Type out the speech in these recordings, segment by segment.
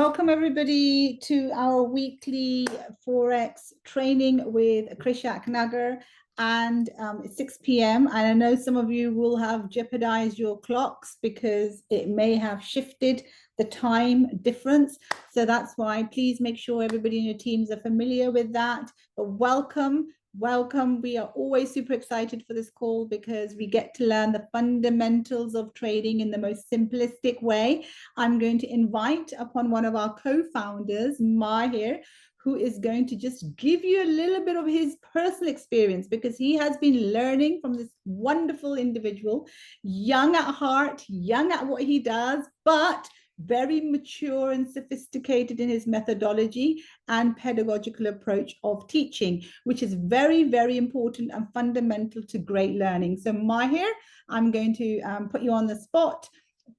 Welcome everybody to our weekly Forex training with Krish Nagar, and it's 6 p.m. and I know some of you will have jeopardized your clocks because it may have shifted the time difference. So that's why please make sure everybody in your teams are familiar with that. But welcome. Welcome. We are always super excited for this call because we get to learn the fundamentals of trading in the most simplistic way. I'm going to invite upon one of our co-founders, Mahir, who is going to just give you a little bit of his personal experience because he has been learning from this wonderful individual, young at heart, young at what he does, but very mature and sophisticated in his methodology and pedagogical approach of teaching, which is very, very important and fundamental to great learning. So Mahir, I'm going to put you on the spot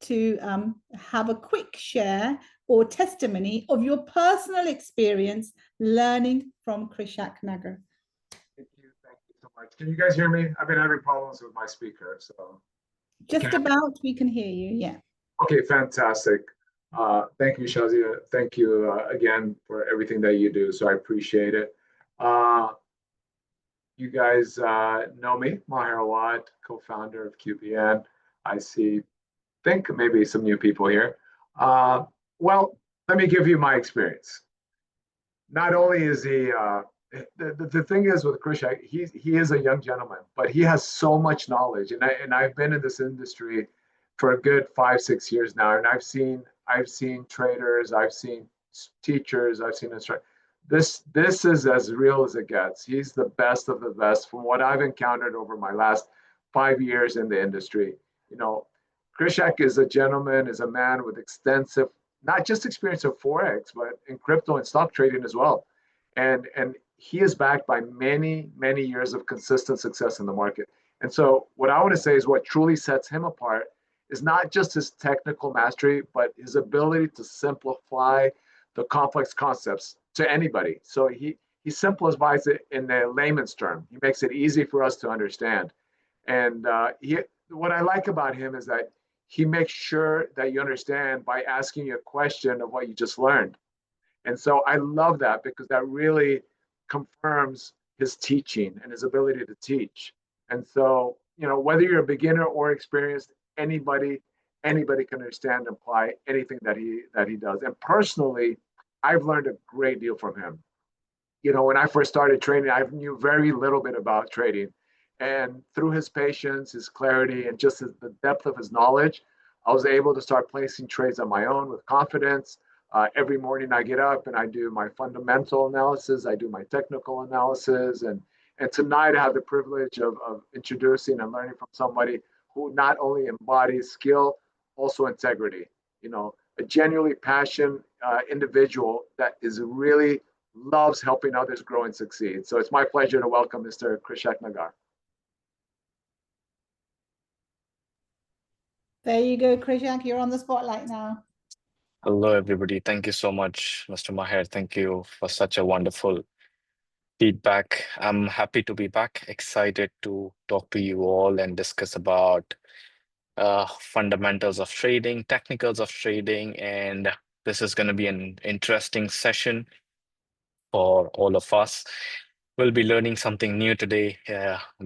to have a quick share or testimony of your personal experience learning from Krish Nagar. Thank you so much. Can you guys hear me? I've been having problems with my speaker, so. Just about, we can hear you, yeah. Okay, fantastic. Thank you, Shazia. Thank you again for everything that you do, so I appreciate it. You guys know me, Mahir Awad, co-founder of QPN. I think maybe some new people here. Well, let me give you my experience. Not only is he, the thing is with Krish, he is a young gentleman, but he has so much knowledge. And I've been in this industry for a good 5-6 years now, and I've seen traders, I've seen teachers, I've seen instructors. This is as real as it gets. He's the best of the best from what I've encountered over my last 5 years in the industry. You know, Krish is a gentleman, is a man with extensive, not just experience of Forex, but in crypto and stock trading as well. And he is backed by many, many years of consistent success in the market. And so what I want to say is what truly sets him apart is not just his technical mastery, but his ability to simplify the complex concepts to anybody. So he simplifies it in a layman's term. He makes it easy for us to understand. And what I like about him is that he makes sure that you understand by asking you a question of what you just learned. And so I love that because that really confirms his teaching and his ability to teach. And so, you know, whether you're a beginner or experienced, anybody can understand and apply anything that he does. And personally, I've learned a great deal from him. You know, when I first started trading, I knew very little bit about trading. And through his patience, his clarity, and just the depth of his knowledge, I was able to start placing trades on my own with confidence. Every morning I get up and I do my fundamental analysis, I do my technical analysis, and tonight I have the privilege of introducing and learning from somebody who not only embodies skill, also integrity. You know, a genuinely passionate individual that is really loves helping others grow and succeed. So it's my pleasure to welcome Mr. Krish Nagar. There you go, Krish, you're on the spotlight now. Hello, everybody. Thank you so much, Mr. Mahir. Thank you for such a wonderful feedback. I'm happy to be back, excited to talk to you all and discuss about fundamentals of trading, technicals of trading, and this is going to be an interesting session for all of us. We'll be learning something new today.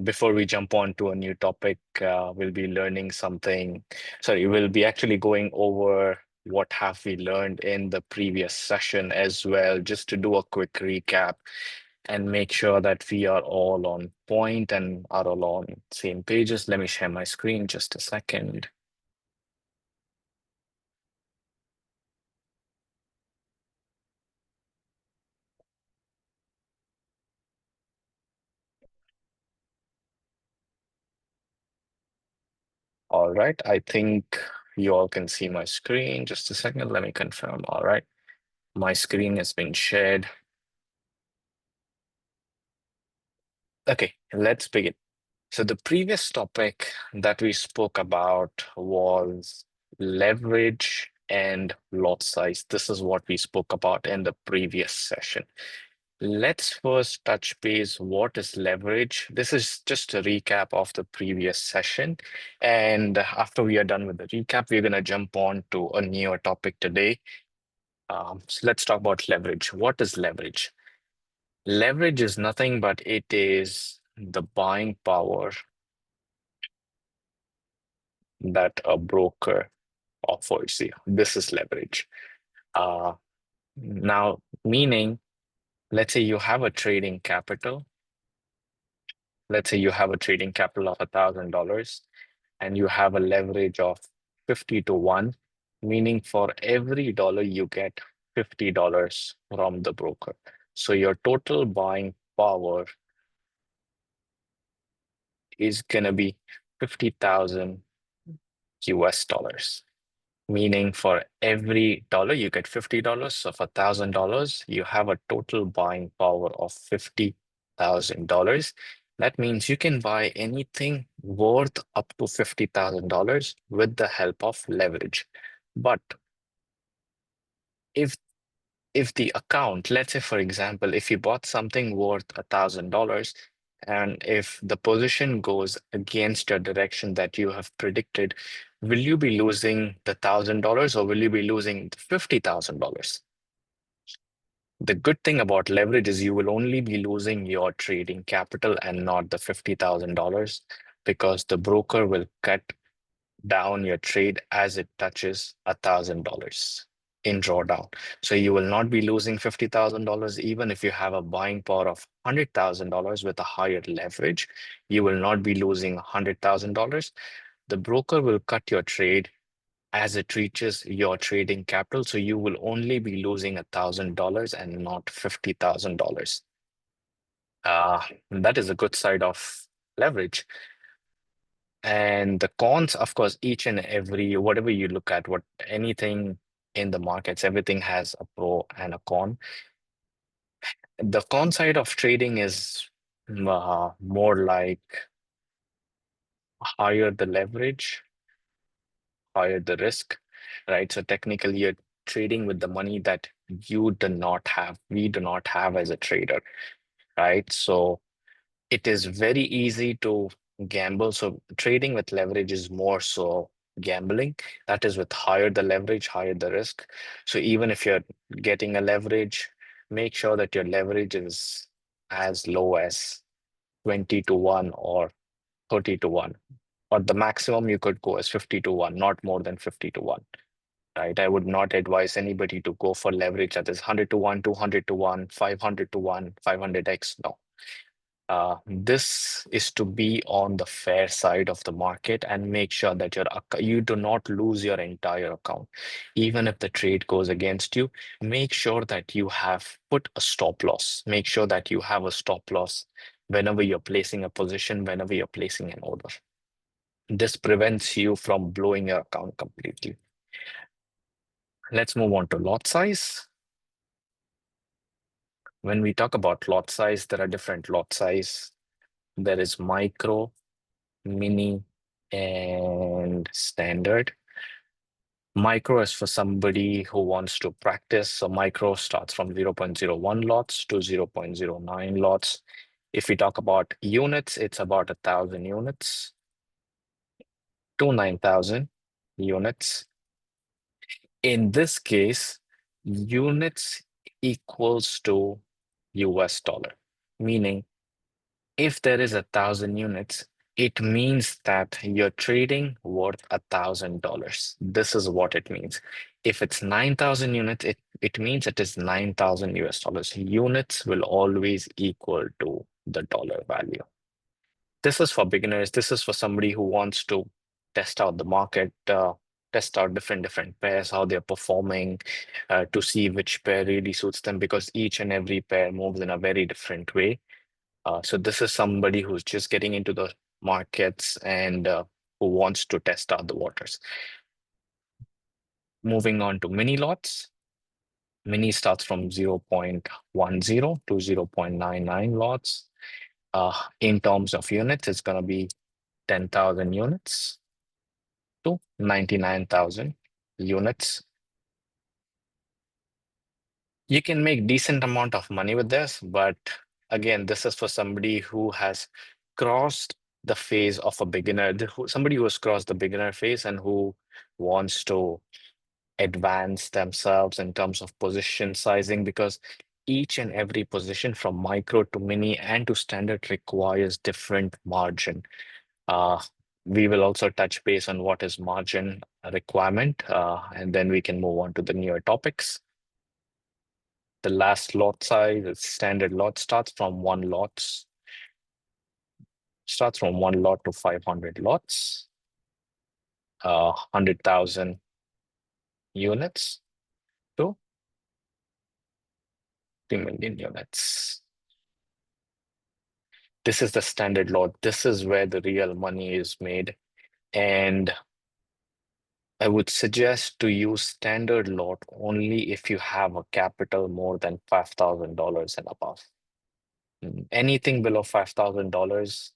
Before we jump on to a new topic, we'll be learning something. Sorry, we'll be actually going over what have we learned in the previous session as well, just to do a quick recap and make sure that we are all on point and are all on same pages. Let me share my screen just a second. All right, I think you all can see my screen. Just a second, let me confirm. All right, my screen has been shared. Okay, let's begin. So the previous topic that we spoke about was leverage and lot size. This is what we spoke about in the previous session. Let's first touch base. What is leverage? This is just a recap of the previous session. And after we are done with the recap, we're going to jump on to a newer topic today. So let's talk about leverage. What is leverage? Leverage is nothing but it is the buying power that a broker offers you. This is leverage. Now, meaning, let's say you have a trading capital. Let's say you have a trading capital of $1,000 and you have a leverage of 50 to 1, meaning for every dollar you get $50 from the broker. So your total buying power is going to be 50,000 US dollars. Meaning for every dollar you get $50. So for $1,000, you have a total buying power of $50,000. That means you can buy anything worth up to $50,000 with the help of leverage. But if if the account, let's say for example, if you bought something worth $1,000, and if the position goes against your direction that you have predicted, will you be losing the $1,000 or will you be losing $50,000? The good thing about leverage is you will only be losing your trading capital and not the $50,000 because the broker will cut down your trade as it touches $1,000 in drawdown. So you will not be losing $50,000 even if you have a buying power of $100,000 with a higher leverage. You will not be losing $100,000. The broker will cut your trade as it reaches your trading capital. So you will only be losing $1,000 and not $50,000. That is a good side of leverage. And the cons, of course, each and every, whatever you look at, anything in the markets, everything has a pro and a con. The con side of trading is more like higher the leverage, higher the risk, right? So technically, you're trading with the money that you do not have, we do not have as a trader, right? So it is very easy to gamble. So trading with leverage is more so gambling. That is with higher the leverage, higher the risk. So even if you're getting a leverage, make sure that your leverage is as low as 20 to 1 or 30 to 1. Or the maximum you could go is 50 to 1, not more than 50 to 1. Right? I would not advise anybody to go for leverage that is 100 to 1, 200 to 1, 500 to 1, 500x. No. This is to be on the fair side of the market and make sure that you do not lose your entire account. Even if the trade goes against you, make sure that you have put a stop loss. Make sure that you have a stop loss whenever you're placing a position, whenever you're placing an order. This prevents you from blowing your account completely. Let's move on to lot size. When we talk about lot size, there are different lot size. There is micro, mini, and standard. Micro is for somebody who wants to practice. So micro starts from 0.01 lots to 0.09 lots. If we talk about units, it's about 1,000 units to 9,000 units. In this case, units equals to US dollar, meaning if there is 1,000 units, it means that you're trading worth $1,000. This is what it means. If it's 9,000 units, it means it is 9,000 US dollars. Units will always equal to the dollar value. This is for beginners. This is for somebody who wants to test out the market, test out different pairs, how they're performing, to see which pair really suits them because each and every pair moves in a very different way. So this is somebody who's just getting into the markets and who wants to test out the waters. Moving on to mini lots. Mini starts from 0.10 to 0.99 lots. In terms of units, it's going to be 10,000 units to 99,000 units. You can make decent amount of money with this, but again, this is for somebody who has crossed the phase of a beginner, somebody who has crossed the beginner phase and who wants to advance themselves in terms of position sizing, because each and every position from micro to mini and to standard requires different margin. We will also touch base on what is margin requirement, and then we can move on to the newer topics. The last lot size, standard lot, starts from one lot to 500 lots, 100,000 units to 3 million units. This is the standard lot. This is where the real money is made. And I would suggest to use standard lot only if you have a capital more than $5,000 and above. Anything below $5,000,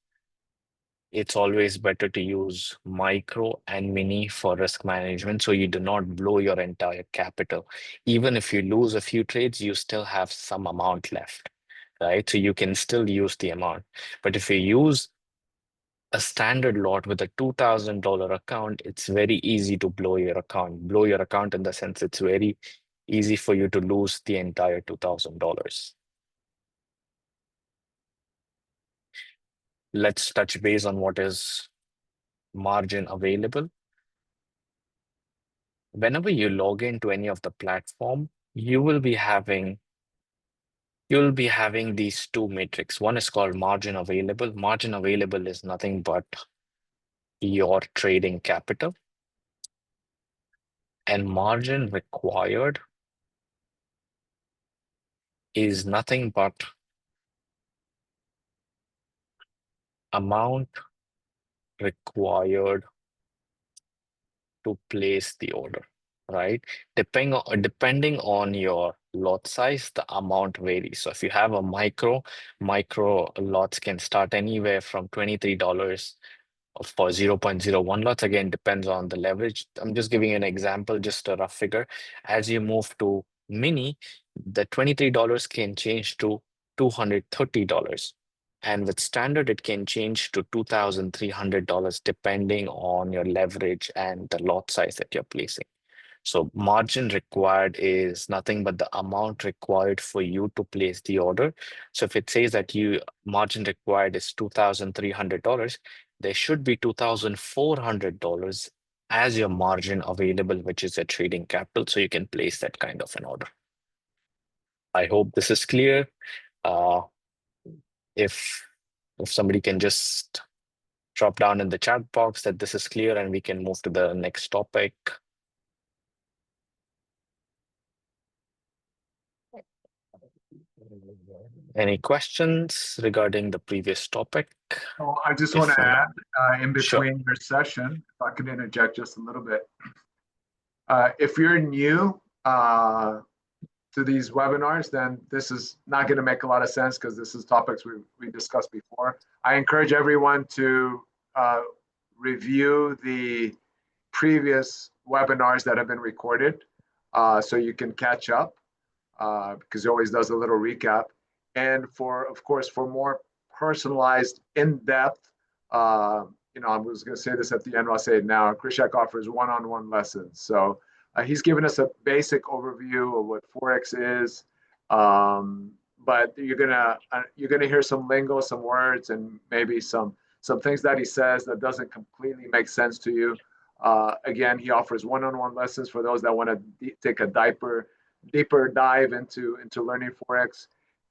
it's always better to use micro and mini for risk management so you do not blow your entire capital. Even if you lose a few trades, you still have some amount left, right? So you can still use the amount. But if you use a standard lot with a $2,000 account, it's very easy to blow your account. Blow your account in the sense it's very easy for you to lose the entire $2,000. Let's touch base on what is margin available. Whenever you log into any of the platform, you'll be having these two metrics. One is called margin available. Margin available is nothing but your trading capital. And margin required is nothing but amount required to place the order, right? Depending on your lot size, the amount varies. So if you have a micro lots can start anywhere from $23 for 0.01 lots. Again, depends on the leverage. I'm just giving you an example, just a rough figure. As you move to mini, the $23 can change to $230. And with standard, it can change to $2,300 depending on your leverage and the lot size that you're placing. So margin required is nothing but the amount required for you to place the order. So if it says that margin required is $2,300, there should be $2,400 as your margin available, which is a trading capital. So you can place that kind of an order. I hope this is clear. If somebody can just drop down in the chat box that this is clear, and we can move to the next topic. Any questions regarding the previous topic? Oh, I just want to add, in Sure. between your session, if I can interject just a little bit. If you're new to these webinars, then this is not going to make a lot of sense because this is topics we discussed before. I encourage everyone to review the previous webinars that have been recorded so you can catch up because it always does a little recap. And of course, for more personalized, in-depth, I was going to say this at the end, I'll say it now. Krish offers one-on-one lessons. So he's given us a basic overview of what Forex is, but you're gonna hear some lingo, some words, and maybe some things that he says that doesn't completely make sense to you. Again, he offers one-on-one lessons for those that want to take a deeper dive into learning Forex.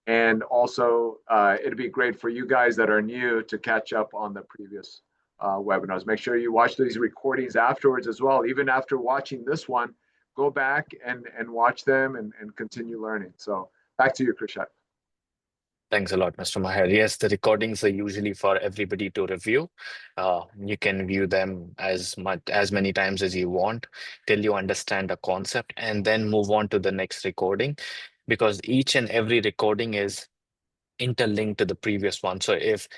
And also, it'd be great for you guys that are new to catch up on the previous webinars. Make sure you watch these recordings afterwards as well. Even after watching this one, go back and watch them and continue learning. So back to you, Krish. Thanks a lot, Mr. Maher. Yes, the recordings are usually for everybody to review. You can view them as many times as you want till you understand the concept, and then move on to the next recording, because each and every recording is interlinked to the previous one. So if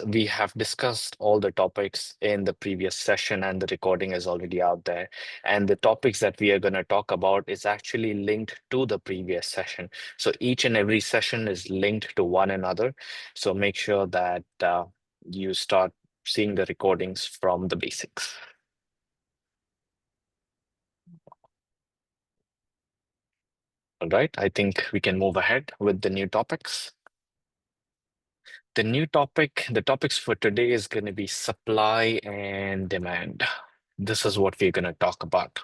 we have discussed all the topics in the previous session and the recording is already out there, and the topics that we are going to talk about is actually linked to the previous session. So each and every session is linked to one another. So make sure that you start seeing the recordings from the basics. All right, I think we can move ahead with the new topics. The topics for today is going to be supply and demand. This is what we're going to talk about,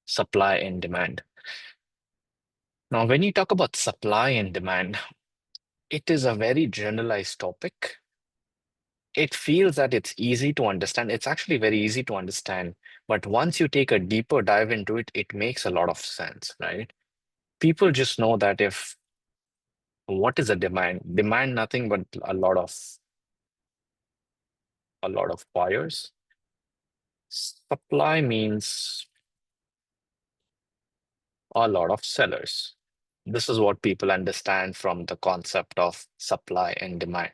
supply and demand. Now, when you talk about supply and demand, it is a very generalized topic. It feels that it's easy to understand. It's actually very easy to understand, but once you take a deeper dive into it, it makes a lot of sense, right? People just know that if what is a demand? Demand nothing but a lot of buyers. Supply means a lot of sellers. This is what people understand from the concept of supply and demand.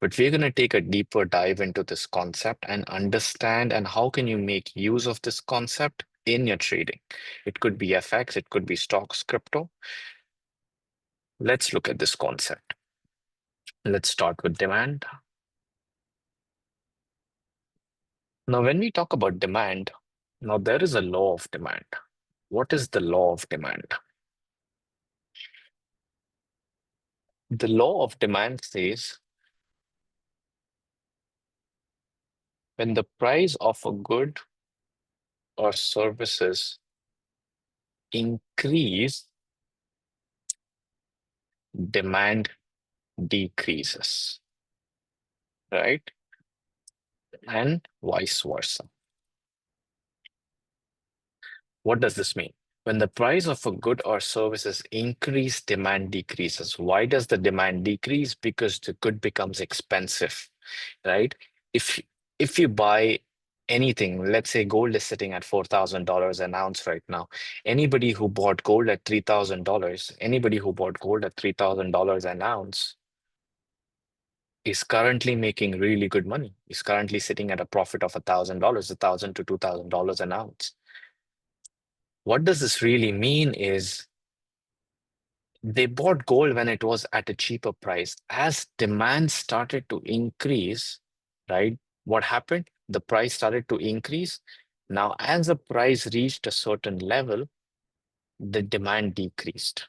But we're going to take a deeper dive into this concept and understand and how can you make use of this concept in your trading. It could be FX, it could be stocks, crypto. Let's look at this concept. Let's start with demand. Now, when we talk about demand, now there is a law of demand. What is the law of demand? The law of demand says when the price of a good or services increase, demand decreases, right? And vice versa. What does this mean? When the price of a good or services increase, demand decreases. Why does the demand decrease? Because the good becomes expensive, right? If if you buy anything, let's say gold is sitting at $4,000 an ounce right now. Anybody who bought gold at $3,000, anybody who bought gold at $3,000 an ounce is currently making really good money. Is currently sitting at a profit of $1,000, $1,000 to $2,000 an ounce. What does this really mean is they bought gold when it was at a cheaper price. As demand started to increase, right? What happened? The price started to increase. Now, as the price reached a certain level, the demand decreased.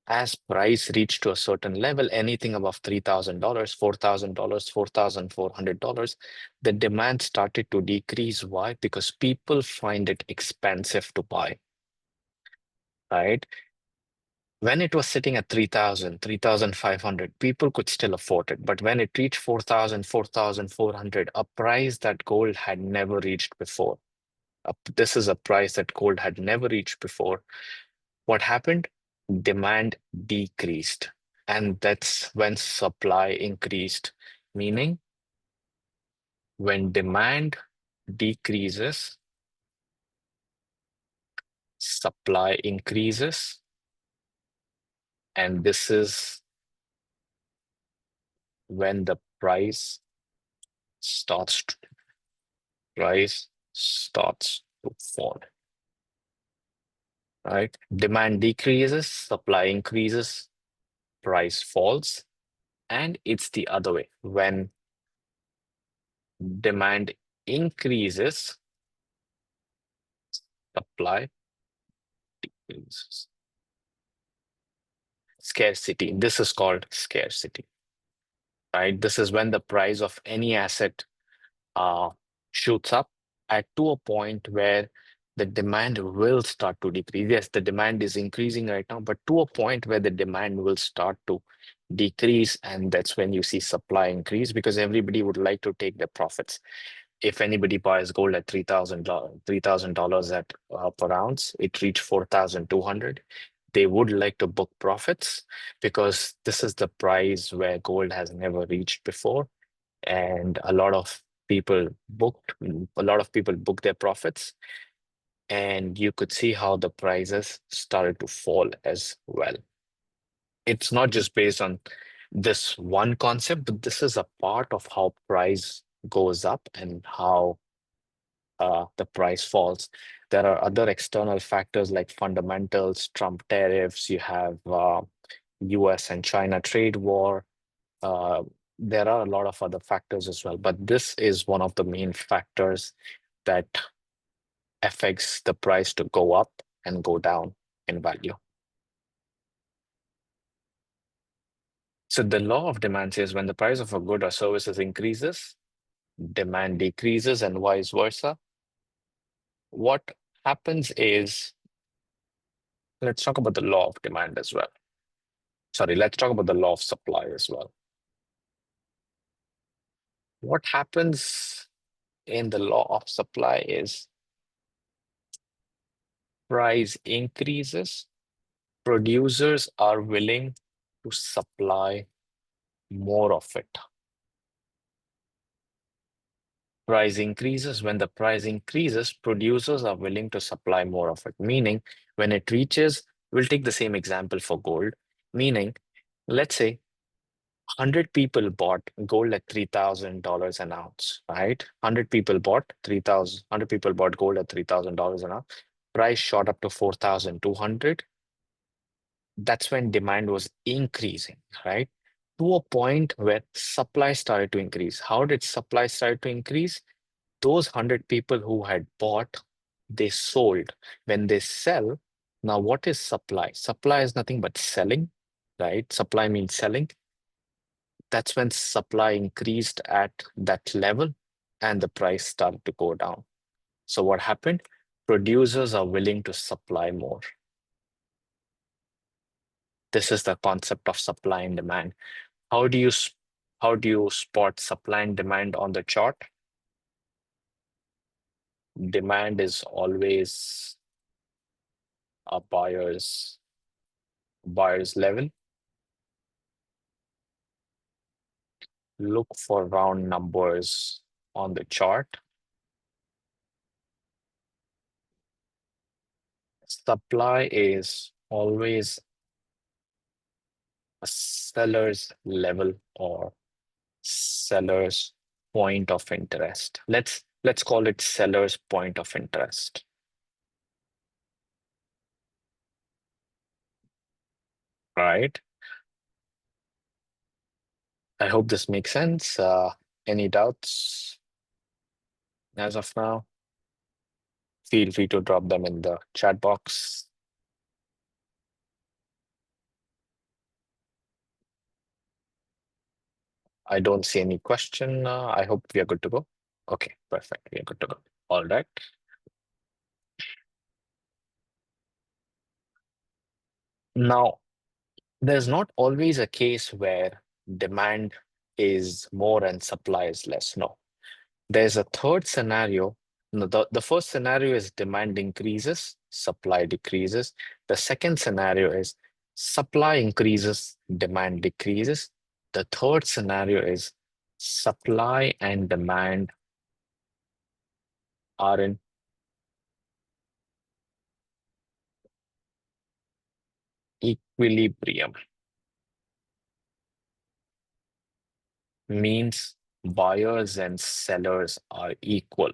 As price reached to a certain level, anything above $3,000, $4,000, $4,400, the demand started to decrease. Why? Because people find it expensive to buy, right? When it was sitting at 3,000, 3,500, people could still afford it. But when it reached 4,000, 4,400, a price that gold had never reached before. This is a price that gold had never reached before. What happened? Demand decreased. And that's when supply increased. Meaning, when demand decreases, supply increases. And this is when the price starts to fall, right? Demand decreases, supply increases, price falls, and it's the other way. When demand increases, supply decreases. Scarcity. This is called scarcity, right? This is when the price of any asset shoots up to a point where the demand will start to decrease. Yes, the demand is increasing right now, but to a point where the demand will start to decrease, and that's when you see supply increase because everybody would like to take their profits. If anybody buys gold at $3,000 at per ounce, it reached 4,200. They would like to book profits because this is the price where gold has never reached before, and a lot of people booked their profits, and you could see how the prices started to fall as well. It's not just based on this one concept, but this is a part of how price goes up and how the price falls. There are other external factors like fundamentals, Trump tariffs, you have US and China trade war. There are a lot of other factors as well, but this is one of the main factors that affects the price to go up and go down. in value. So the law of demand says when the price of a good or services increases, demand decreases and vice versa. What happens is, let's talk about the law of demand as well. Sorry, let's talk about the law of supply as well. What happens in the law of supply is price increases, producers are willing to supply more of it. Price increases. When the price increases, producers are willing to supply more of it. Meaning, when it reaches, we'll take the same example for gold. Meaning, let's say 100 people bought gold at $3,000 an ounce, right? 100 people bought 3,000, 100 people bought gold at $3,000 an ounce. Price shot up to 4,200. That's when demand was increasing, right? To a point where supply started to increase. How did supply start to increase? Those 100 people who had bought, they sold. When they sell, now what is supply? Supply is nothing but selling, right? Supply means selling. That's when supply increased at that level and the price started to go down. So what happened? Producers are willing to supply more. This is the concept of supply and demand. How do you spot supply and demand on the chart? Demand is always a buyer's level. Look for round numbers on the chart. Supply is always a seller's level or seller's point of interest. Let's call it seller's point of interest. Right? I hope this makes sense. Any doubts as of now? Feel free to drop them in the chat box. I don't see any question. I hope we are good to go. Okay, perfect. We are good to go. All right. Now, there's not always a case where demand is more and supply is less. No, there's a third scenario. No, the first scenario is demand increases, supply decreases. The second scenario is supply increases, demand decreases. The third scenario is supply and demand are in equilibrium. Means buyers and sellers are equal.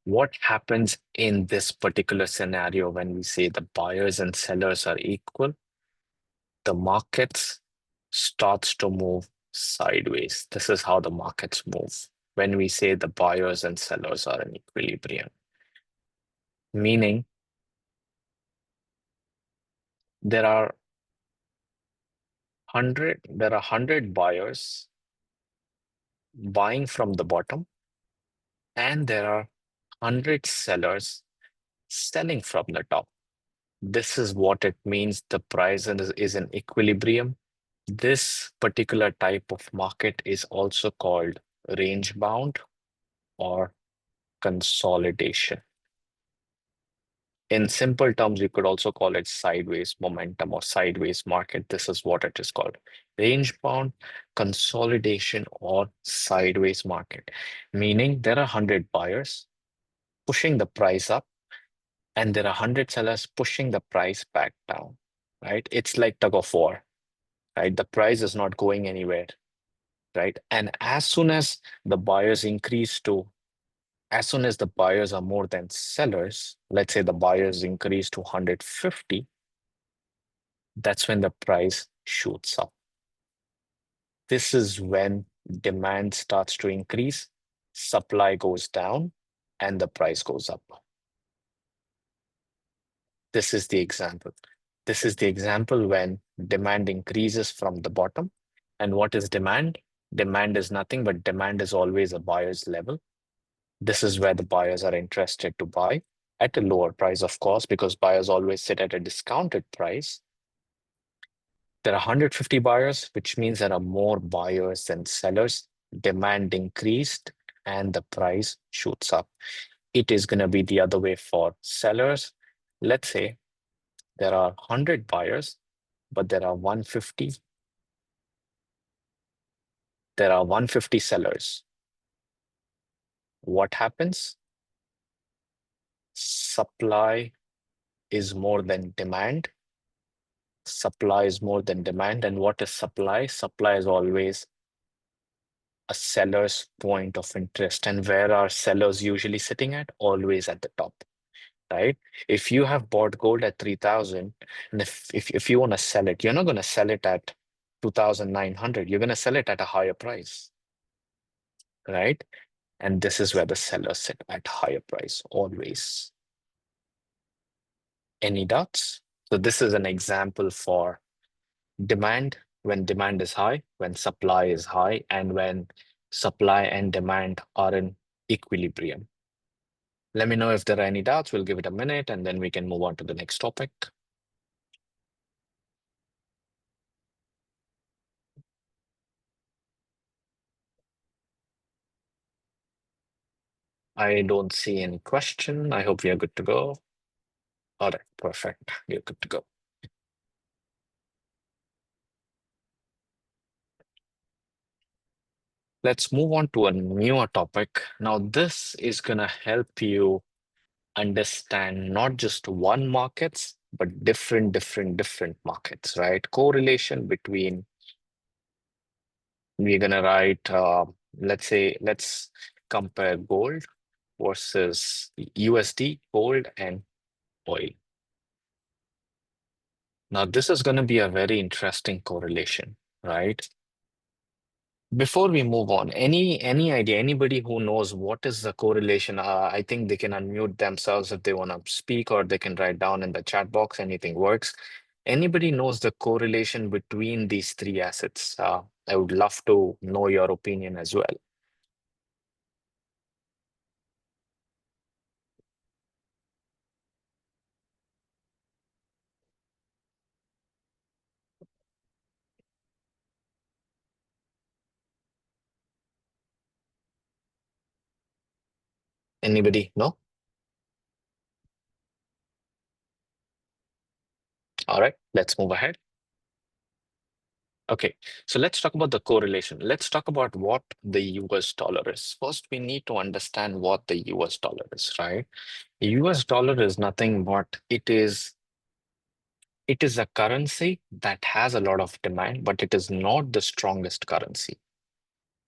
What happens in this particular scenario when we say the buyers and sellers are equal? The markets starts to move sideways. This is how the markets move when we say the buyers and sellers are in equilibrium. Meaning there are 100 buyers buying from the bottom, and there are 100 sellers selling from the top. This is what it means the price is in equilibrium. This particular type of market is also called range bound or consolidation. In simple terms, you could also call it sideways momentum or sideways market. This is what it is called. Range bound, consolidation, or sideways market. Meaning there are 100 buyers pushing the price up, and there are 100 sellers pushing the price back down, right? It's like tug of war, right? The price is not going anywhere, right? And as soon as the buyers are more than sellers, let's say the buyers increase to 150, that's when the price shoots up. This is when demand starts to increase, supply goes down, and the price goes up. This is the example. This is the example when demand increases from the bottom. And what is demand? Demand is nothing, but demand is always a buyer's level. This is where the buyers are interested to buy at a lower price, of course, because buyers always sit at a discounted price. There are 150 buyers, which means there are more buyers than sellers. Demand increased and the price shoots up. It is going to be the other way for sellers. Let's say there are 100 buyers, but there are 150. There are 150 sellers. What happens? Supply is more than demand. Supply is more than demand. And what is supply? Supply is always a seller's point of interest. And where are sellers usually sitting at? Always at the top, right? If you have bought gold at 3,000, and if you want to sell it, you're not going to sell it at 2,900. You're going to sell it at a higher price, right? And this is where the sellers sit, at higher price, always. Any doubts? So this is an example for demand, when demand is high, when supply is high, and when supply and demand are in equilibrium. Let me know if there are any doubts. We'll give it a minute and then we can move on to the next topic. I don't see any question. I hope we are good to go. All right, perfect. We're good to go. Let's move on to a newer topic. Now, this is going to help you understand not just one markets, but different markets, right? Correlation between, we're going to write, let's compare gold versus USD, gold, and oil. Now, this is going to be a very interesting correlation, right? Before we move on, any idea, anybody who knows what is the correlation? I think they can unmute themselves if they want to speak, or they can write down in the chat box. Anything works. Anybody knows the correlation between these three assets? I would love to know your opinion as well. Anybody? No? All right, let's move ahead. Okay, so let's talk about the correlation. Let's talk about what the US dollar is. First, we need to understand what the US dollar is, right? The US dollar is nothing but it is a currency that has a lot of demand, but it is not the strongest currency.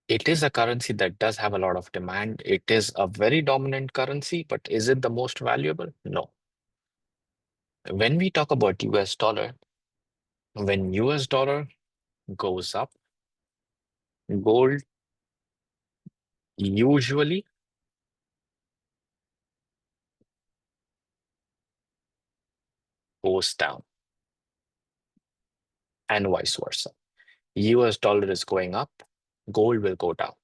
It is a currency that does have a lot of demand. It is a very dominant currency, but is it the most valuable? No. When we talk about US dollar, when US dollar goes up, gold usually goes down, and vice versa. US dollar is going up, gold will go down.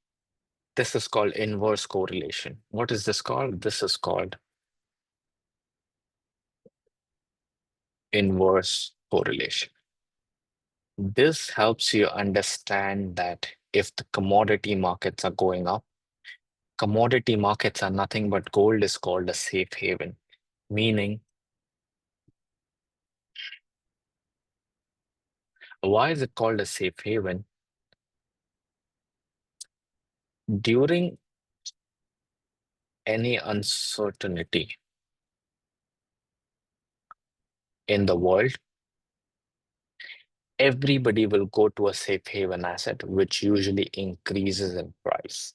This is called inverse correlation. What is this called? This is called inverse correlation. This helps you understand that if the commodity markets are going up, commodity markets are nothing but gold is called a safe haven, meaning, why is it called a safe haven? During any uncertainty in the world, everybody will go to a safe haven asset, which usually increases in price,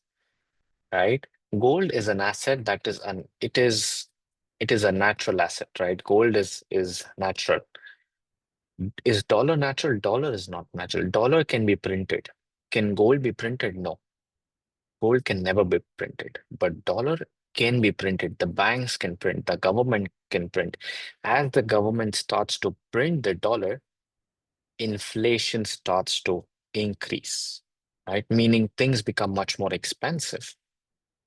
right? Gold is an asset that is it is a natural asset, right? Gold is natural. Is dollar natural? Dollar is not natural. Dollar can be printed. Can gold be printed? No. Gold can never be printed, but dollar can be printed. The banks can print, the government can print. As the government starts to print the dollar, inflation starts to increase, right? Meaning things become much more expensive.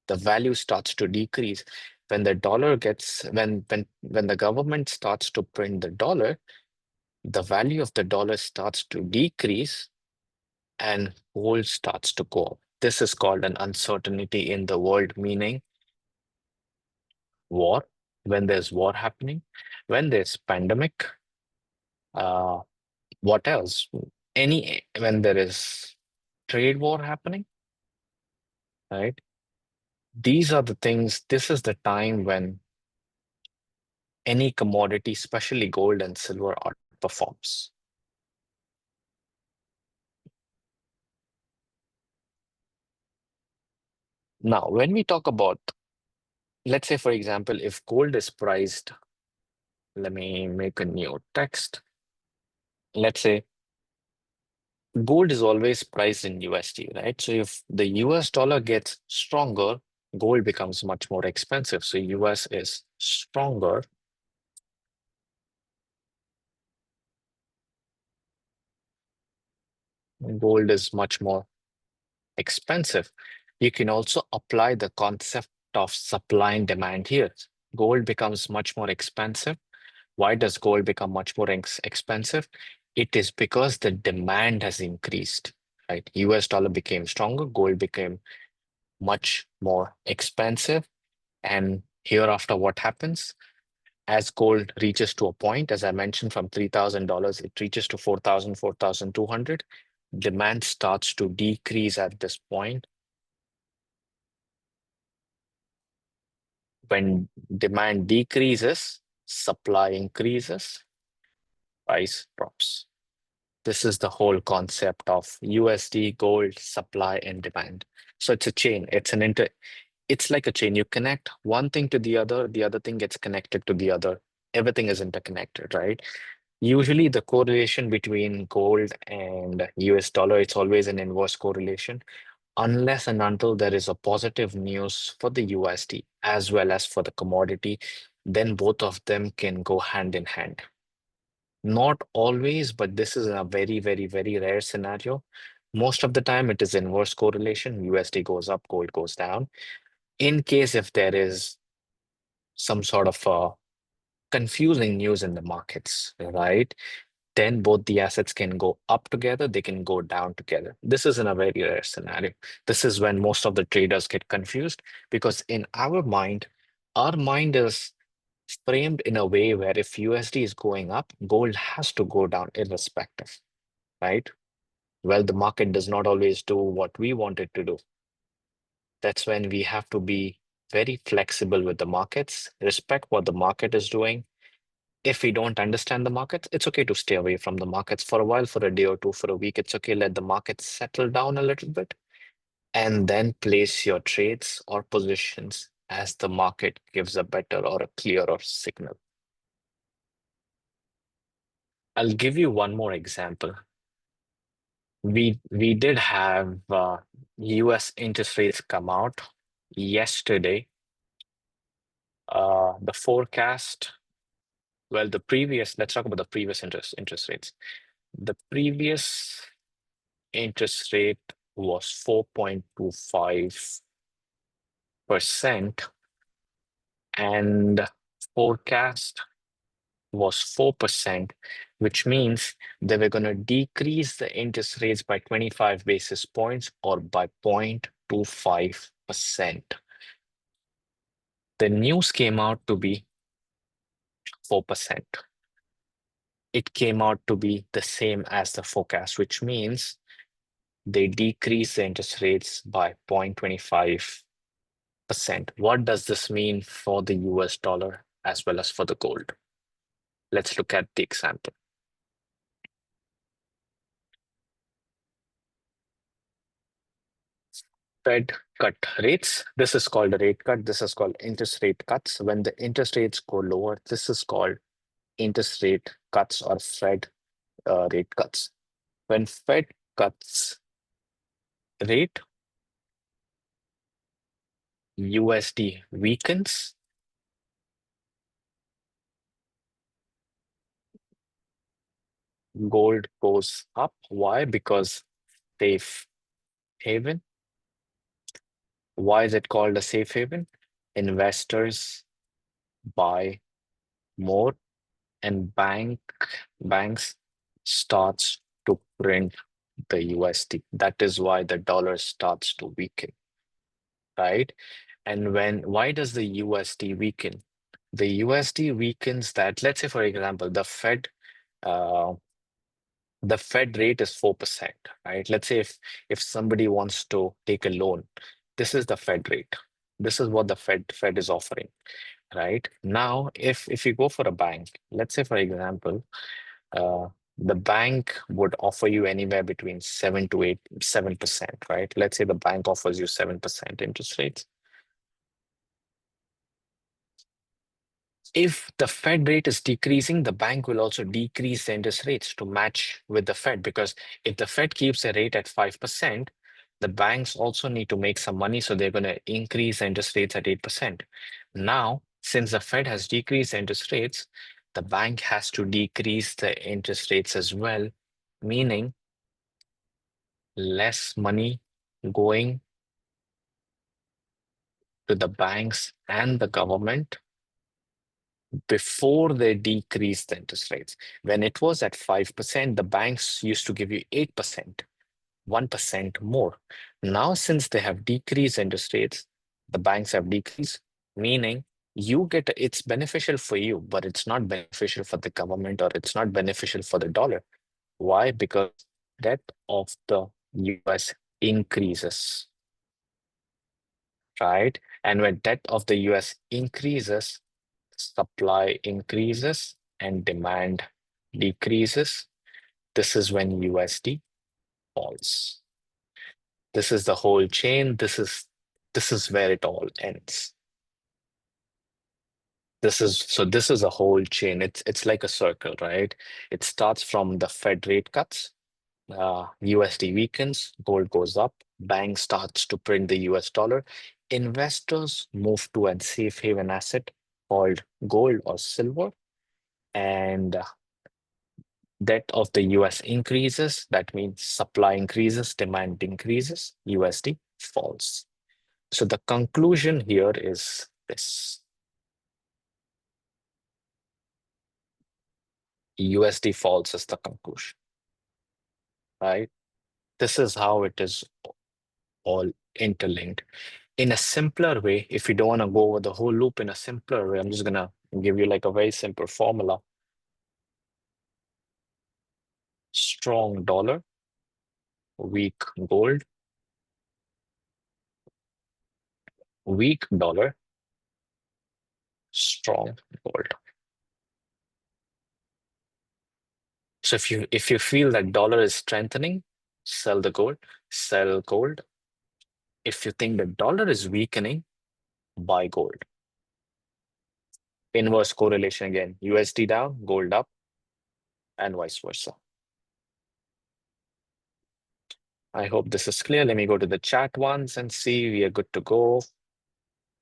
The value starts to decrease. When the dollar gets, when the government starts to print the dollar, the value of the dollar starts to decrease and gold starts to go up. This is called an uncertainty in the world, meaning war, when there's war happening, when there's pandemic, uh, what else? When there is trade war happening, right? These are the things, this is the time when any commodity, especially gold and silver, outperforms. Now, when we talk about, let's say, for example, if gold is priced, let me make a new text. Let's say gold is always priced in USD, right? So if the US dollar gets stronger, gold becomes much more expensive. So US is stronger. Gold is much more expensive. You can also apply the concept of supply and demand here. Gold becomes much more expensive. Why does gold become much more expensive? It is because the demand has increased, right? US dollar became stronger, gold became much more expensive. And hereafter, what happens? As gold reaches to a point, as I mentioned, from $3,000, it reaches to 4,000, 4,200. Demand starts to decrease at this point. When demand decreases, supply increases, price drops. This is the whole concept of USD, gold, supply, and demand. So it's a chain. It's like a chain. You connect one thing to the other thing gets connected to the other. Everything is interconnected, right? Usually the correlation between gold and US dollar, it's always an inverse correlation, unless and until there is a positive news for the USD as well as for the commodity, then both of them can go hand in hand. Not always, but this is a very, very, very rare scenario. Most of the time, it is inverse correlation. USD goes up, gold goes down. In case if there is some sort of confusing news in the markets, right? Then both the assets can go up together, they can go down together. This is in a very rare scenario. This is when most of the traders get confused because in our mind is framed in a way where if USD is going up, gold has to go down irrespective, right? Well, the market does not always do what we want it to do. That's when we have to be very flexible with the markets, respect what the market is doing. If we don't understand the markets, it's okay to stay away from the markets for a while, for a day or two, for a week. It's okay, let the markets settle down a little bit, and then place your trades or positions as the market gives a better or a clearer signal. I'll give you one more example. We did have US interest rates come out yesterday. The forecast, well, let's talk about the previous interest rates. The previous interest rate was 4.25% and forecast was 4%, which means they were going to decrease the interest rates by 25 basis points or by 0.25%. The news came out to be 4%. It came out to be the same as the forecast, which means they decrease the interest rates by 0.25%. What does this mean for the US dollar as well as for the gold? Let's look at the example. Fed cut rates. This is called a rate cut. This is called interest rate cuts. When the interest rates go lower, this is called interest rate cuts or Fed rate cuts. When Fed cuts rate, USD weakens, gold goes up. Why? Because safe haven. Why is it called a safe haven? Investors buy more and banks starts to print the USD. That is why the dollar starts to weaken, right? And why does the USD weaken? The USD weakens that, let's say, for example, uh, the Fed rate is 4%, right? Let's say if somebody wants to take a loan, this is the Fed rate. This is what the Fed is offering, right? Now, if you go for a bank, let's say, for example, uh, the bank would offer you anywhere between 7%, right? Let's say the bank offers you 7% interest rates. If the Fed rate is decreasing, the bank will also decrease the interest rates to match with the Fed, because if the Fed keeps a rate at 5%, the banks also need to make some money, so they're going to increase the interest rates at 8%. Now, since the Fed has decreased the interest rates, the bank has to decrease the interest rates as well, meaning less money going to the banks and the government before they decrease the interest rates. When it was at 5%, the banks used to give you 8%, 1% more. Now, since they have decreased interest rates, the banks have decreased, meaning it's beneficial for you, but it's not beneficial for the government, or it's not beneficial for the dollar. Why? Because debt of the US increases, right? And when debt of the US increases, supply increases and demand decreases. This is when USD falls. This is the whole chain. This is where it all ends. This is a whole chain. It's like a circle, right? It starts from the Fed rate cuts. USD weakens, gold goes up, bank starts to print the US dollar. Investors move to a safe haven asset called gold or silver, and debt of the US increases. That means supply increases, demand increases, USD falls. So the conclusion here is this. USD falls is the conclusion, right? This is how it is all interlinked. In a simpler way, if you don't want to go over the whole loop, in a simpler way, I'm just going to give you like a very simple formula. Strong dollar, weak gold, weak dollar, strong gold. So if you feel that dollar is strengthening, sell the gold, sell gold. If you think the dollar is weakening, buy gold. Inverse correlation again, USD down, gold up, and vice versa. I hope this is clear. Let me go to the chat once and see we are good to go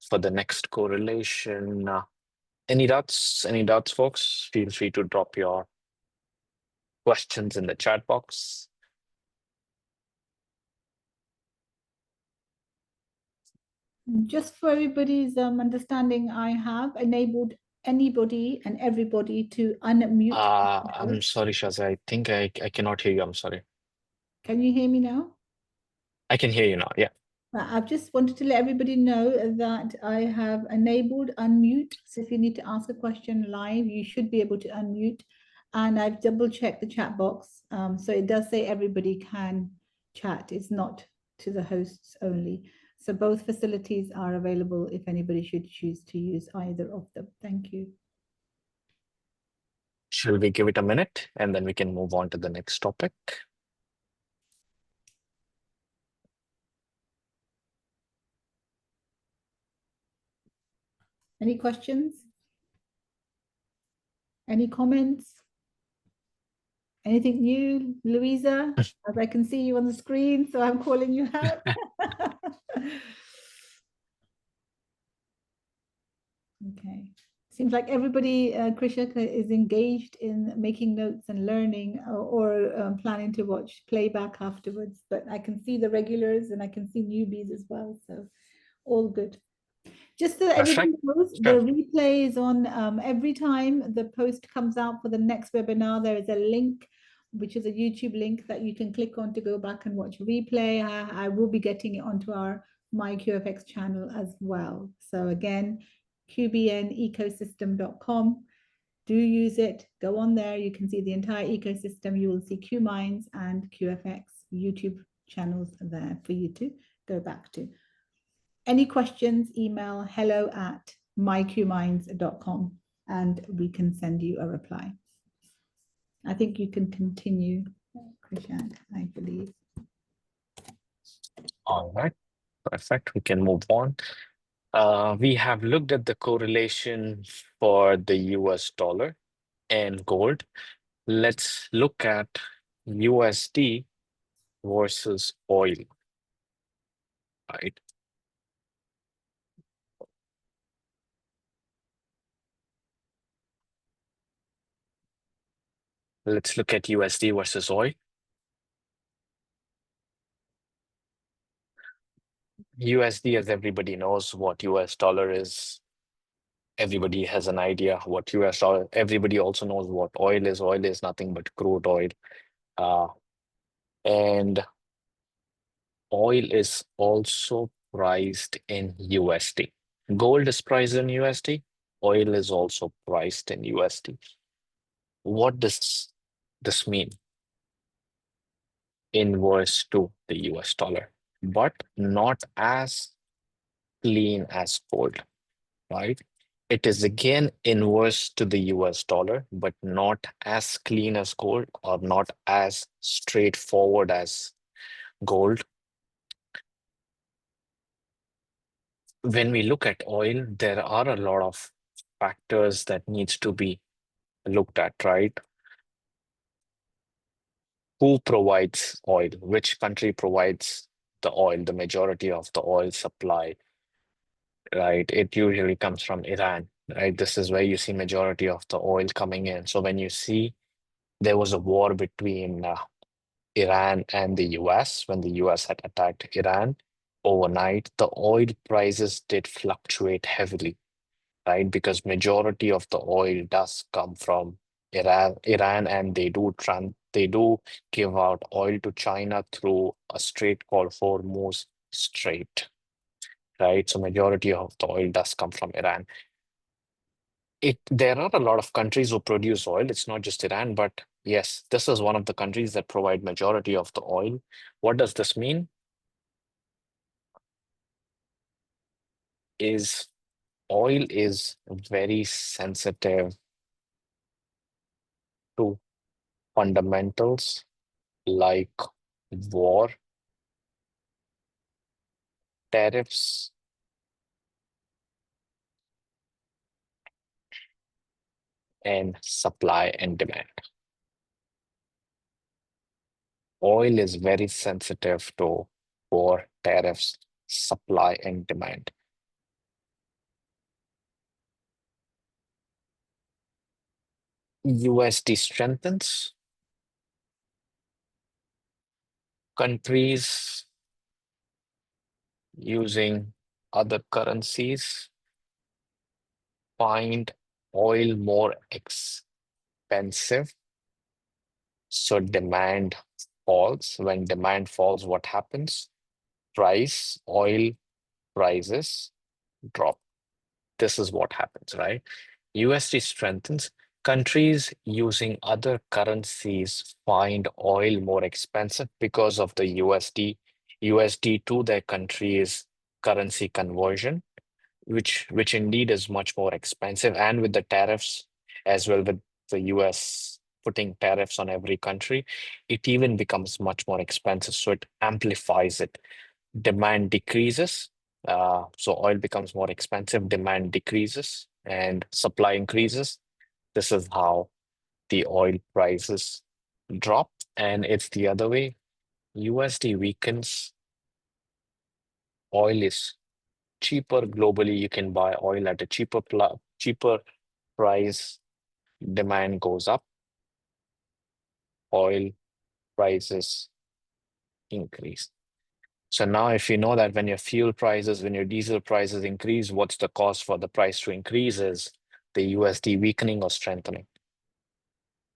for the next correlation. Any doubts, folks? Feel free to drop your questions in the chat box. Just for everybody's understanding, I have enabled anybody and everybody to unmute. I'm sorry, Shazia. I think I cannot hear you. I'm sorry. Can you hear me now? I can hear you now. Yeah. I've just wanted to let everybody know that I have enabled unmute. So if you need to ask a question live, you should be able to unmute. And I've double checked the chat box. So it does say everybody can chat. It's not to the hosts only. So both facilities are available if anybody should choose to use either of them. Thank you. Shall we give it a minute and then we can move on to the next topic? Any questions? Any comments? Anything new, Louisa? As I can see you on the screen, so I'm calling you out. Okay. Seems like everybody, Krishna, is engaged in making notes and learning, or planning to watch playback afterwards. But I can see the regulars and I can see newbies as well. So all good. Just so that everybody knows, the replay is on every time the post comes out for the next webinar. There is a link, which is a YouTube link that you can click on to go back and watch replay. I will be getting it onto our MyQFX channel as well. So again, qbnecosystem.com. Do use it. Go on there. You can see the entire ecosystem. You will see QMINDS and QFX YouTube channels there for you to go back to. Any questions, email hello@myqminds.com and we can send you a reply. I think you can continue, Krishan, I believe. All right, perfect. We can move on. We have looked at the correlation for the US dollar and gold. Let's look at USD versus oil, right? Let's look at USD versus oil. USD, as everybody knows what US dollar is. Everybody has an idea what US dollar. Everybody also knows what oil is. Oil is nothing but crude oil. And oil is also priced in USD. Gold is priced in USD. Oil is also priced in USD. What does this mean? Inverse to the US dollar, but not as clean as gold, right? It is again inverse to the US dollar, but not as clean as gold or not as straightforward as gold. When we look at oil, there are a lot of factors that needs to be looked at, right? Who provides oil? Which country provides the oil, the majority of the oil supply, right? It usually comes from Iran, right? This is where you see majority of the oil coming in. So when you see there was a war between Iran and the US, when the US had attacked Iran overnight, the oil prices did fluctuate heavily, right? Because majority of the oil does come from Iran, and they do give out oil to China through a strait called Hormuz Strait, right? So majority of the oil does come from Iran. There are a lot of countries who produce oil. It's not just Iran, but yes, this is one of the countries that provide majority of the oil. What does this mean? Is oil is very sensitive to fundamentals like war, tariffs, and supply and demand. Oil is very sensitive to war, tariffs, supply, and demand. USD strengthens. Countries using other currencies find oil more expensive, so demand falls. When demand falls, what happens? Oil prices drop. This is what happens, right? USD strengthens. Countries using other currencies find oil more expensive because of the USD to their country's currency conversion, which indeed is much more expensive. And with the tariffs as well, with the US putting tariffs on every country, it even becomes much more expensive. So it amplifies it. Demand decreases. So oil becomes more expensive, demand decreases, and supply increases. This is how the oil prices drop. And it's the other way. USD weakens, oil is cheaper globally, you can buy oil at a cheaper price, demand goes up, oil prices increase. So now if you know that when your fuel prices, when your diesel prices increase, what's the cost for the price to increase is the USD weakening or strengthening,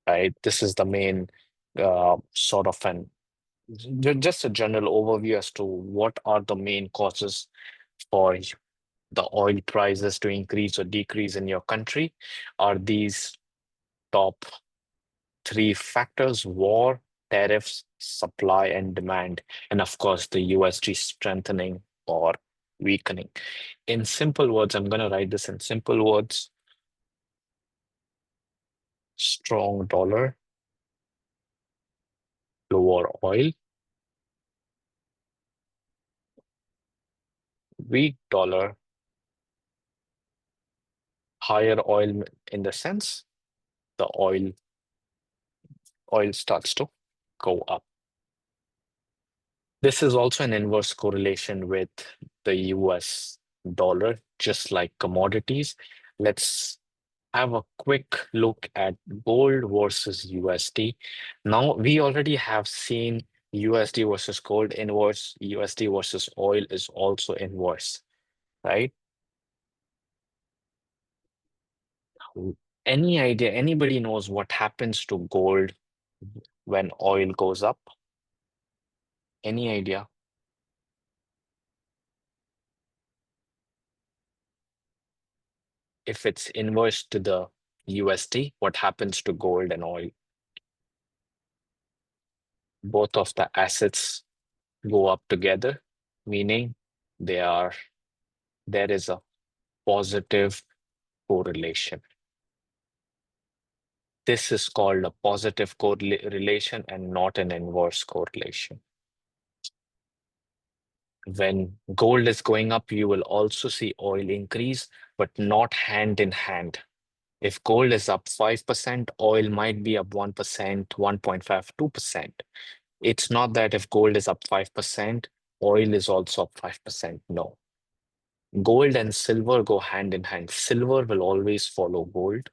right? This is the main sort of just a general overview as to what are the main causes for the oil prices to increase or decrease in your country. Are these top three factors: war, tariffs, supply and demand, and of course the USD strengthening or weakening. In simple words, I'm going to write this in simple words. Strong dollar, lower oil. Weak dollar, higher oil, in the sense the oil starts to go up. This is also an inverse correlation with the US dollar, just like commodities. Let's have a quick look at gold versus USD. Now, we already have seen USD versus gold inverse, USD versus oil is also inverse, right? Any idea, anybody knows what happens to gold when oil goes up? Any idea? If it's inverse to the USD, what happens to gold and oil? Both of the assets go up together, meaning there is a positive correlation. This is called a positive correlation and not an inverse correlation. When gold is going up, you will also see oil increase, but not hand in hand. If gold is up 5%, oil might be up 1%, 1.5, 2%. It's not that if gold is up 5%, oil is also up 5%. No. Gold and silver go hand in hand. Silver will always follow gold.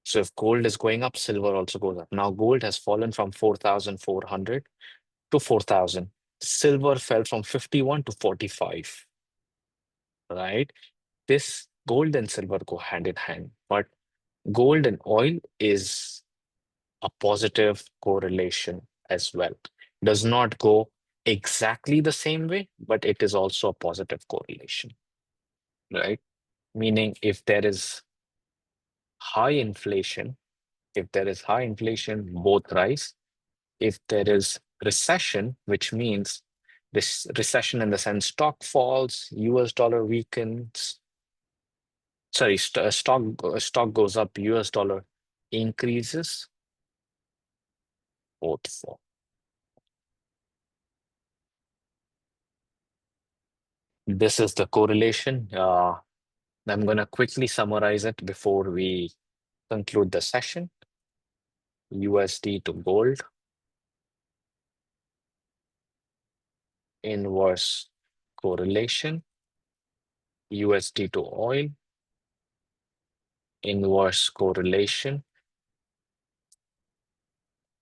So if gold is going up, silver also goes up. Now gold has fallen from 4,400 to 4,000. Silver fell from 51 to 45, right? This gold and silver go hand in hand, but gold and oil is a positive correlation as well. Does not go exactly the same way, but it is also a positive correlation, right? Meaning if there is high inflation, both rise. If there is recession, which means this recession in the sense stock falls, US dollar weakens, sorry, stock goes up, US dollar increases, both fall. This is the correlation. I'm going to quickly summarize it before we conclude the session. USD to gold, inverse correlation. USD to oil, inverse correlation.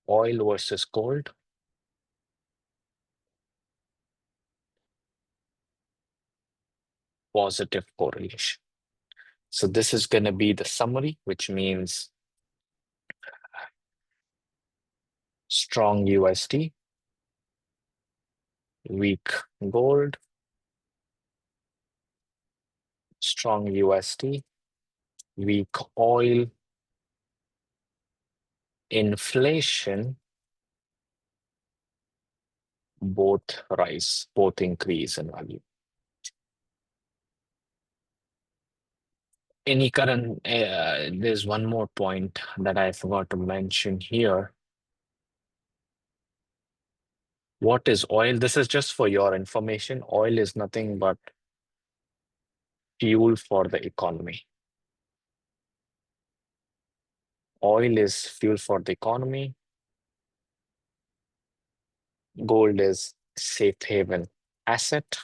Oil versus gold, positive correlation. So this is going to be the summary, which means strong USD, weak gold, strong USD, weak oil, inflation, both rise, both increase in value. Any current, there's one more point that I forgot to mention here. What is oil? This is just for your information. Oil is nothing but fuel for the economy. Oil is fuel for the economy. Gold is safe haven asset.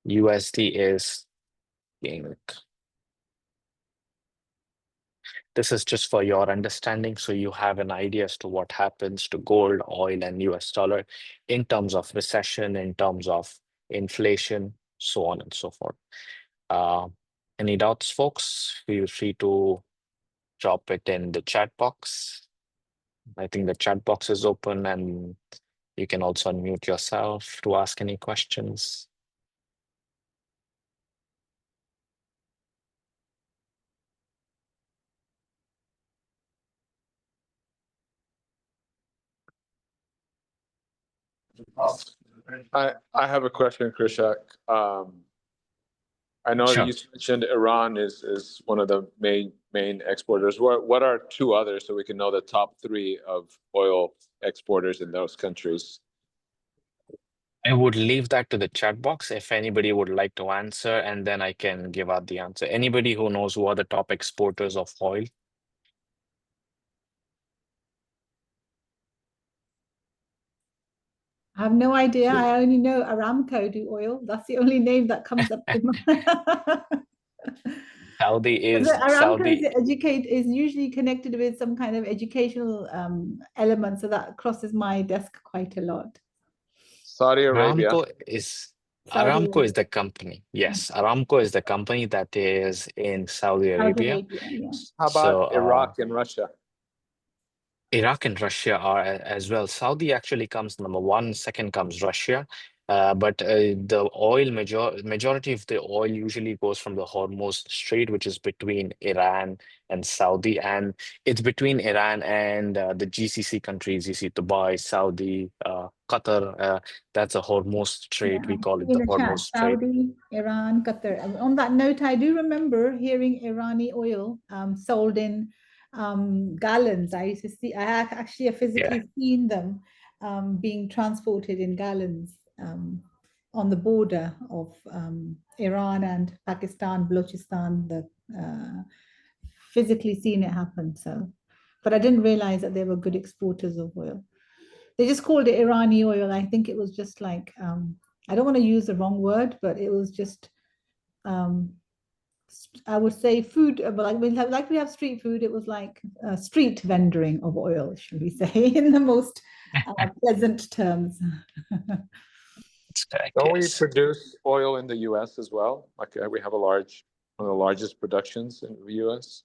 USD is this is just for your understanding, so you have an idea as to what happens to gold, oil, and US dollar in terms of recession, in terms of inflation, so on and so forth. Any doubts, folks? Feel free to drop it in the chat box. I think the chat box is open, and you can also unmute yourself to ask any questions. I have a question, Krishak. I know that Sure. you mentioned Iran is one of the main exporters. What are two others so we can know the top three of oil exporters in those countries? I would leave that to the chat box if anybody would like to answer, and then I can give out the answer. Anybody who knows who are the top exporters of oil? I have no idea. I only know Aramco do oil. That's the only name that comes up to mind. Saudi is Aramco Saudi. is usually connected with some kind of educational element, so that crosses my desk quite a lot. Saudi Arabia. Saudi Aramco is Arabia. the company. Yes, Aramco is the company that is in Saudi Arabia. Yeah. How about So Iraq and Russia? Iraq and Russia are as well. Saudi actually comes number one, second comes Russia. But the majority of the oil usually goes from the Hormuz Strait, which is between Iran and Saudi, and it's between Iran and the GCC countries. You see Dubai, Saudi, Qatar. That's a Hormuz Strait. We call it In the the Hormuz chat, Strait. Saudi, Iran, Qatar. On that note, I do remember hearing Irani oil sold in gallons. I used to see, I actually have Yeah. physically seen them being transported in gallons on the border of Iran and Pakistan, Balochistan. Physically seen it happen. So, but I didn't realize that they were good exporters of oil. They just called it Irani oil. I think it was just like I don't want to use the wrong word, but it was just I would say food, but like we have street food, it was like street vendoring of oil, should we say, in the most pleasant terms. That's correct. Don't we Yes. produce oil in the U.S. as well? Like we have one of the largest productions in the U.S.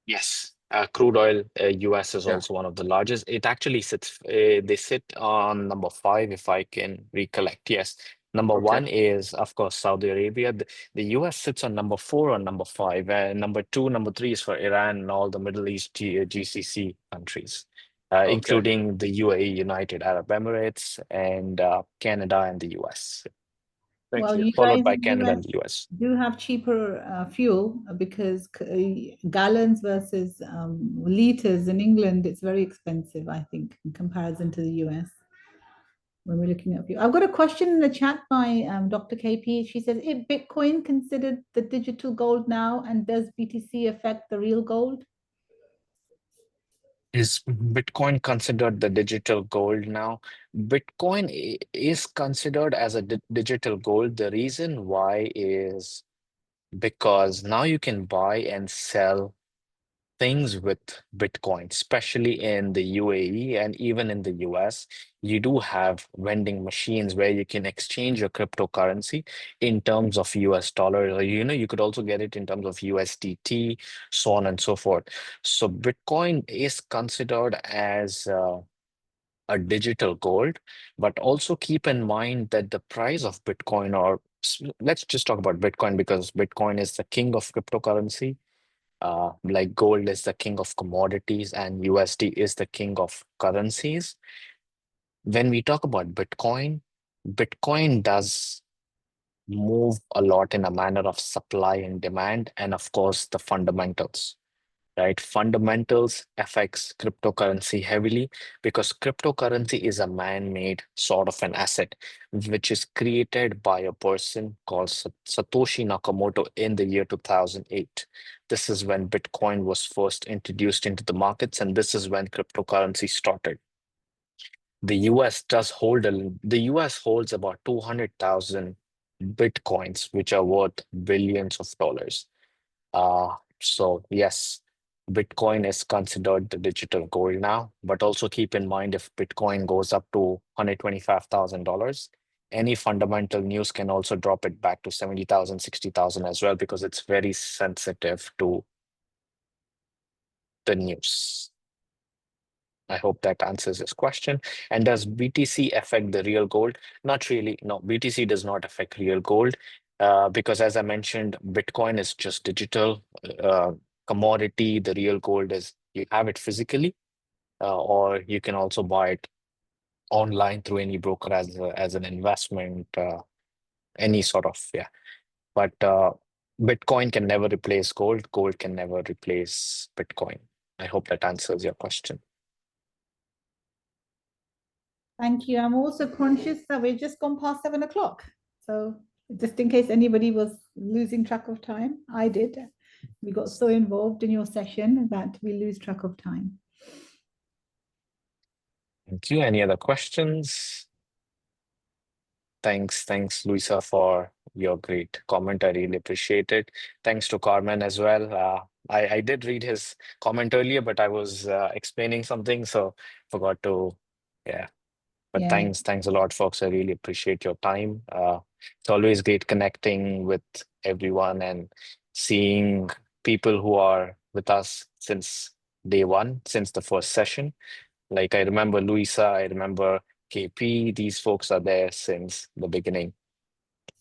Yes, crude oil, US is Yeah. also one of the largest. It actually they sit on number five, if I can recollect. Yes, number Okay. one is, of course, Saudi Arabia. The US sits on number four or number five. Number two, number three is for Iran and all the Middle East GCC countries, Okay. including the UAE, United Arab Emirates, and Canada and the US, Thank Well, you. you followed guys by in the Canada US and the US. do have cheaper fuel because gallons versus liters in England, it's very expensive, I think, in comparison to the US. When we're looking at fuel. I've got a question in the chat by Dr. KP. She says, is Bitcoin considered the digital gold now, and does BTC affect the real gold? Is Bitcoin considered the digital gold now? Bitcoin is considered as a digital gold. The reason why is because now you can buy and sell things with Bitcoin, especially in the UAE and even in the US. You do have vending machines where you can exchange your cryptocurrency in terms of US dollar. Or, you could also get it in terms of USDT, so on and so forth. So Bitcoin is considered as a digital gold, but also keep in mind that the price of Bitcoin, or let's just talk about Bitcoin because Bitcoin is the king of cryptocurrency. Like gold is the king of commodities and USD is the king of currencies. When we talk about Bitcoin, Bitcoin does move a lot in a manner of supply and demand, and of course, the fundamentals, right? Fundamentals affects cryptocurrency heavily because cryptocurrency is a man-made sort of an asset, which is created by a person called Satoshi Nakamoto in the year 2008. This is when Bitcoin was first introduced into the markets, and this is when cryptocurrency started. The US holds about 200,000 Bitcoins, which are worth billions of dollars. So yes, Bitcoin is considered the digital gold now, but also keep in mind if Bitcoin goes up to $125,000, any fundamental news can also drop it back to 70,000, 60,000 as well, because it's very sensitive to the news. I hope that answers this question. And does BTC affect the real gold? Not really. No, BTC does not affect real gold because, as I mentioned, Bitcoin is just digital commodity. The real gold is you have it physically, or you can also buy it online through any broker as an investment, any sort of, yeah. But Bitcoin can never replace gold. Gold can never replace Bitcoin. I hope that answers your question. Thank you. I'm also conscious that we've just gone past 7 o'clock. So just in case anybody was losing track of time, I did. We got so involved in your session that we lose track of time. Thank you. Any other questions? Thanks, Luisa, for your great comment. I really appreciate it. Thanks to Carmen as well. I did read his comment earlier, but I was explaining something, so forgot to, yeah. But Yeah. thanks a lot, folks. I really appreciate your time. It's always great connecting with everyone and seeing people who are with us since day one, since the first session. Like I remember Luisa, I remember KP. These folks are there since the beginning.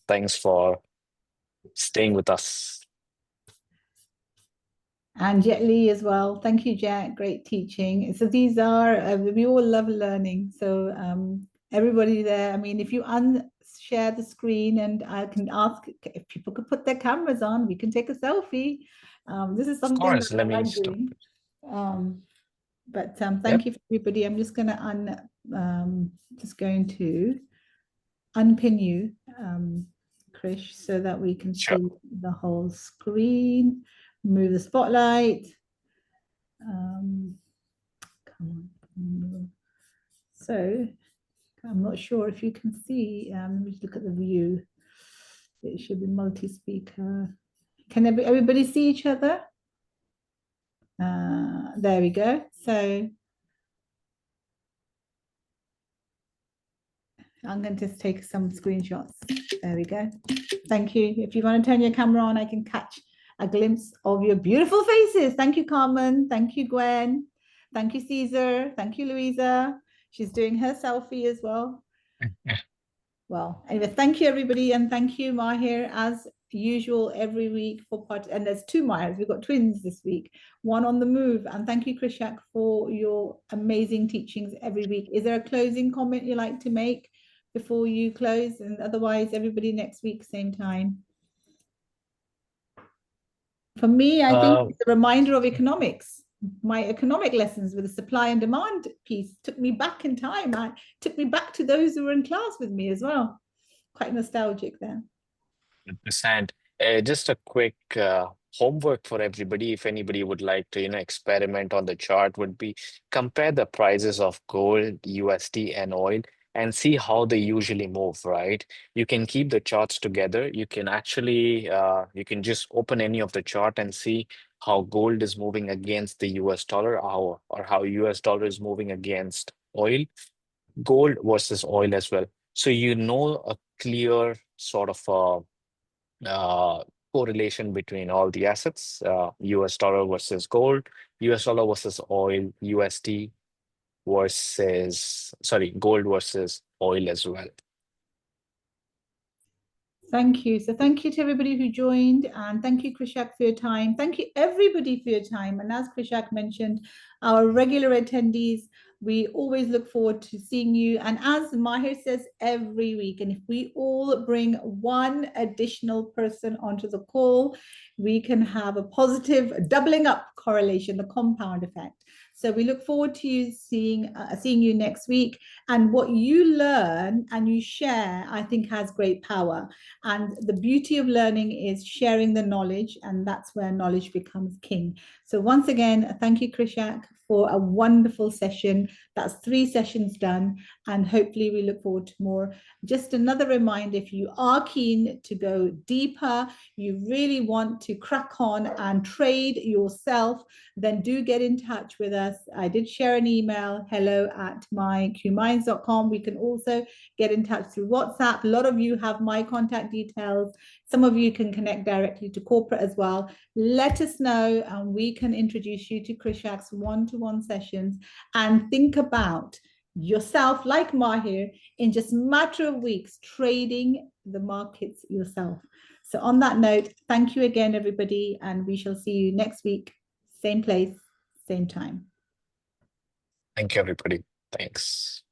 Thanks for staying with us. And Jet Li as well. Thank you, Jet. Great teaching. So these are, we all love learning. So everybody there, I mean, if you unshare the screen and I can ask if people could put their cameras on, we can take a selfie. This is something Of course, that let I me like stop. doing. But thank you for everybody. I'm just going to unpin you, Krish, so that we can see the whole screen. Move the spotlight. Come on. So I'm not sure if you can see. Let me just look at the view. It should be multi-speaker. Can everybody see each other? There we go. So I'm going to just take some screenshots. There we go. Thank you. If you want to turn your camera on, I can catch a glimpse of your beautiful faces. Thank you, Carmen. Thank you, Gwen. Thank you, Caesar. Thank you, Louisa. She's doing her selfie as well. Well, anyway, thank you, everybody. And thank you, Mahir, as usual, every week for part. And there's two Mahirs. We've got twins this week, one on the move. And thank you, Krishak, for your amazing teachings every week. Is there a closing comment you'd like to make before you close? And otherwise, everybody next week, same time. For me, I think it's a reminder of economics. My economic lessons with the supply and demand piece took me back in time. It took me back to those who were in class with me as well. Quite nostalgic there. 100%. Just a quick homework for everybody. If anybody would like to, experiment on the chart, would be compare the prices of gold, USD, and oil and see how they usually move, right? You can keep the charts together. You can actually, you can just open any of the chart and see how gold is moving against the US dollar or how US dollar is moving against oil, gold versus oil as well. So a clear sort of correlation between all the assets, US dollar versus gold, US dollar versus oil, USD gold versus oil as well. Thank you. So thank you to everybody who joined, and thank you, Krishak, for your time. Thank you, everybody, for your time. And as Krishak mentioned, our regular attendees, we always look forward to seeing you. And as Mahir says every week, and if we all bring one additional person onto the call, we can have a positive doubling up correlation, the compound effect. So we look forward to you seeing you next week. And what you learn and you share, I think, has great power. And the beauty of learning is sharing the knowledge, and that's where knowledge becomes king. So once again, thank you, Krishak, for a wonderful session. That's 3 sessions done, and hopefully we look forward to more. Just another reminder, if you are keen to go deeper, you really want to crack on and trade yourself, then do get in touch with us. I did share an email, hello@myqminds.com. We can also get in touch through WhatsApp. A lot of you have my contact details. Some of you can connect directly to corporate as well. Let us know, and we can introduce you to Krishak's one-to-one sessions, and think about yourself, like Mahir, in just a matter of weeks, trading the markets yourself. So on that note, thank you again, everybody, and we shall see you next week, same place, same time. Thank you, everybody. Thanks.